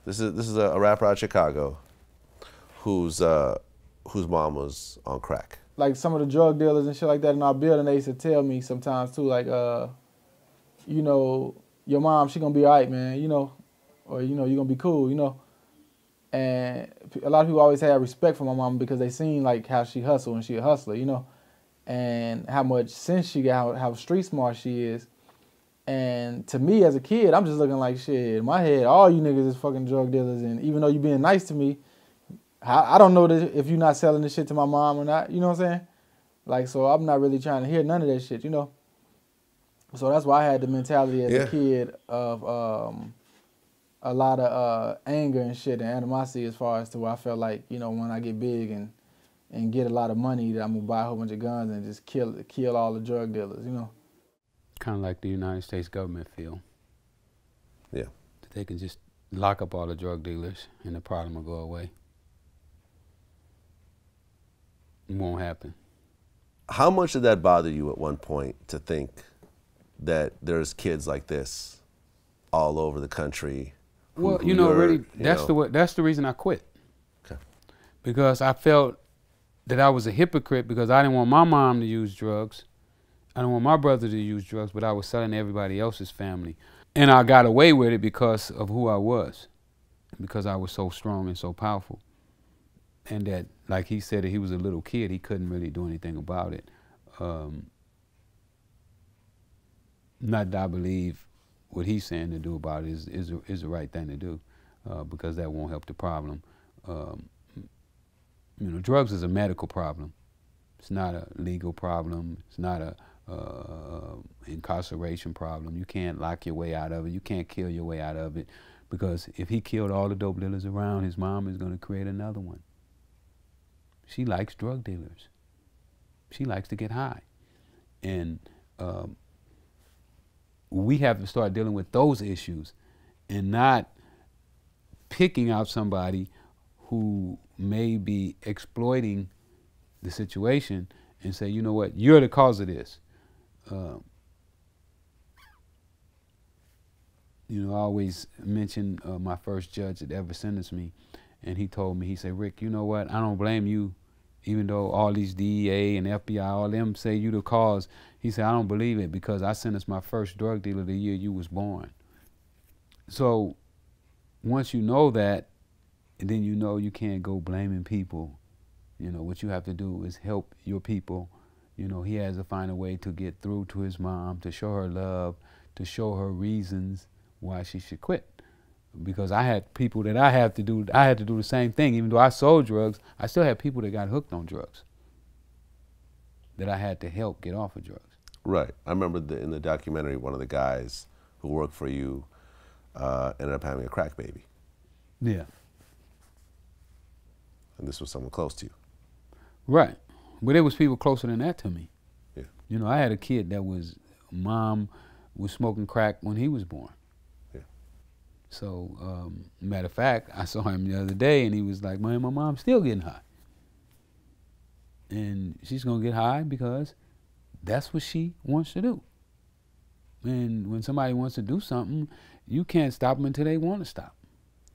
This is a rapper out of Chicago whose mom was on crack. Like some of the drug dealers and shit like that in our building, they used to tell me sometimes too, like, you know, your mom, she gonna be all right, man, you know, or, you know, you gonna be cool, you know. And a lot of people always had respect for my mom because they seen like how she hustled and she a hustler, you know, and how much sense she got, how street smart she is. And to me as a kid, I'm just looking like, shit, in my head, all you niggas is fucking drug dealers. And even though you being nice to me, I don't know if you're not selling this shit to my mom or not, you know what I'm saying? Like, so I'm not really trying to hear none of that shit, you know? So that's why I had the mentality as a kid of a lot of anger and shit and animosity as far as to where I felt like, you know, when I get big and get a lot of money, that I'm gonna buy a whole bunch of guns and just kill all the drug dealers, you know? Kind of like the United States government feel. Yeah. That they can just lock up all the drug dealers and the problem will go away. It won't happen. How much did that bother you at one point to think that there's kids like this all over the country? Well, you know, really, that's the reason I quit. Okay. Because I felt that I was a hypocrite because I didn't want my mom to use drugs. I didn't want my brother to use drugs, but I was selling everybody else's family. And I got away with it because of who I was, because I was so strong and so powerful. And that, like he said, that he was a little kid, he couldn't really do anything about it. Not that I believe what he's saying to do about it is the right thing to do, because that won't help the problem. You know, drugs is a medical problem. It's not a legal problem. It's not a incarceration problem. You can't lock your way out of it. You can't kill your way out of it, because if he killed all the dope dealers around, his mom is going to create another one. She likes drug dealers. She likes to get high. And we have to start dealing with those issues and not picking out somebody who may be exploiting the situation and say, you know what, you're the cause of this. You know, I always mention my first judge that ever sentenced me, and he told me, he said, Rick, you know what, I don't blame you, even though all these DEA and FBI, all them say you the cause. He said, I don't believe it, because I sentenced my first drug dealer the year you was born. So once you know that, and then you know you can't go blaming people. You know, what you have to do is help your people. You know, he has to find a way to get through to his mom, to show her love, to show her reasons why she should quit. Because I had people that I had to do the same thing. Even though I sold drugs, I still had people that got hooked on drugs that I had to help get off of drugs. Right. I remember in the documentary, one of the guys who worked for you ended up having a crack baby. Yeah. And this was someone close to you. Right. But there was people closer than that to me. Yeah. You know, I had a kid that mom was smoking crack when he was born. Yeah. So, matter of fact, I saw him the other day and he was like, man, my mom's still getting high. And she's gonna get high because that's what she wants to do. And when somebody wants to do something, you can't stop them until they want to stop.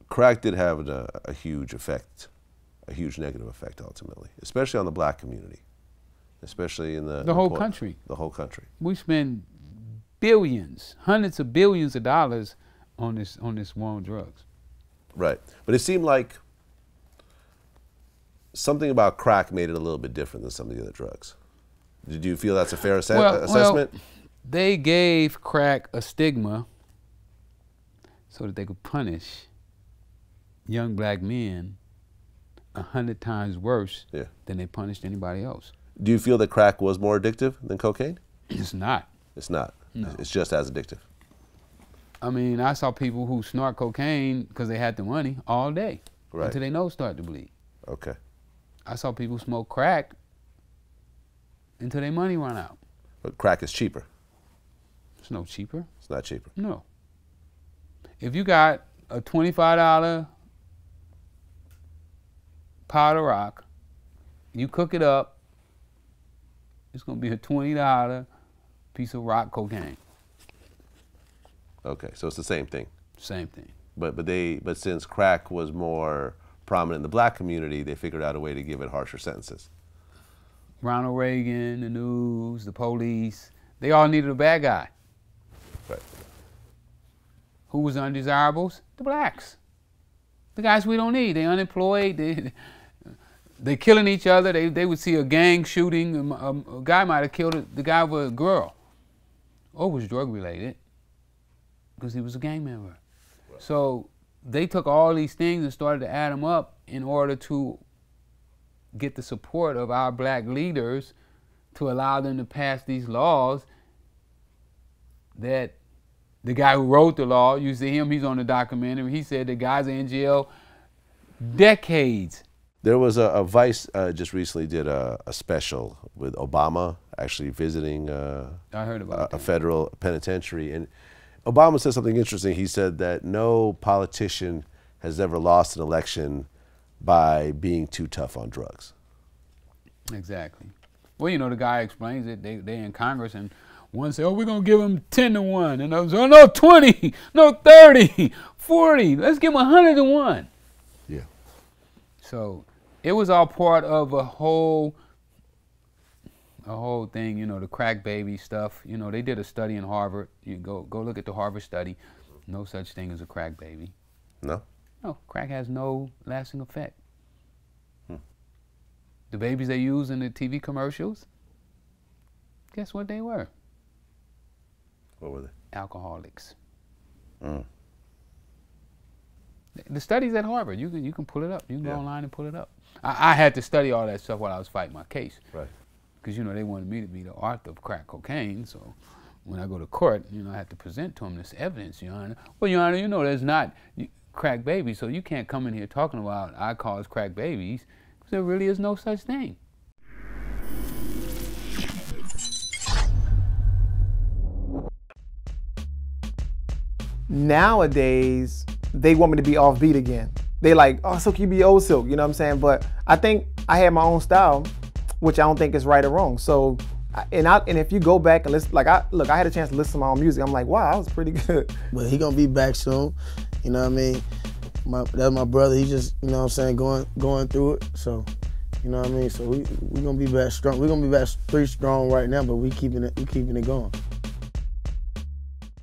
Crack did have a huge effect, a huge negative effect ultimately, especially on the black community, especially in the whole country. The whole country. We spend billions, hundreds of billions of dollars on this war on drugs. Right, but it seemed like something about crack made it a little bit different than some of the other drugs. Did you feel that's a fair assessment? Well, they gave crack a stigma so that they could punish young black men 100 times worse than they punished anybody else. Do you feel that crack was more addictive than cocaine? It's not. It's not. No. It's just as addictive. I mean, I saw people who snort cocaine because they had the money all day until their nose started to bleed. Okay. I saw people smoke crack until their money run out. But crack is cheaper. It's no cheaper. It's not cheaper. No. If you got a $25 powder rock, you cook it up, it's gonna be a $20 piece of rock cocaine. Okay, so it's the same thing. Same thing. But since crack was more prominent in the black community, they figured out a way to give it harsher sentences. Ronald Reagan, the news, the police, they all needed a bad guy. Right. Who was undesirables? The blacks. The guys we don't need. They unemployed. They killing each other. They would see a gang shooting. A guy might have killed the guy with a girl. Or was drug related because he was a gang member. Right. So they took all these things and started to add them up in order to get the support of our black leaders to allow them to pass these laws that the guy who wrote the law, you see him, he's on the documentary, he said the guys are in jail decades. There was a Vice just recently did a special with Obama actually visiting I heard about a federal penitentiary. And Obama said something interesting. He said that no politician has ever lost an election by being too tough on drugs. Exactly. Well, you know, the guy explains it. They in Congress, and one said, oh, we're going to give him 10-1. And others, oh, no, 20, no, 30, 40. Let's give him 100-1. Yeah. So it was all part of a whole thing, you know, the crack baby stuff. You know, they did a study in Harvard. You go look at the Harvard study. No such thing as a crack baby. No? No, crack has no lasting effect. The babies they use in the TV commercials, guess what they were? What were they? Alcoholics. The studies at Harvard, you can pull it up. You can go online and pull it up. I had to study all that stuff while I was fighting my case. Right. Because, you know, they wanted me to be the author of crack cocaine, so when I go to court, you know, I have to present to them this evidence, Your Honor. Well, Your Honor, you know there's not crack babies, so you can't come in here talking about I cause crack babies, because there really is no such thing. Nowadays, they want me to be offbeat again. They like, oh, Silk, you be old Silk, you know what I'm saying? But I think I have my own style, which I don't think is right or wrong. So, and if you go back and listen, like I had a chance to listen to my own music. I'm like, wow, that was pretty good. But he gonna be back soon, you know what I mean? That's my brother. He just, you know what I'm saying, going through it. So, you know what I mean? So we gonna be back strong. We gonna be back 3 strong right now, but we keeping it going.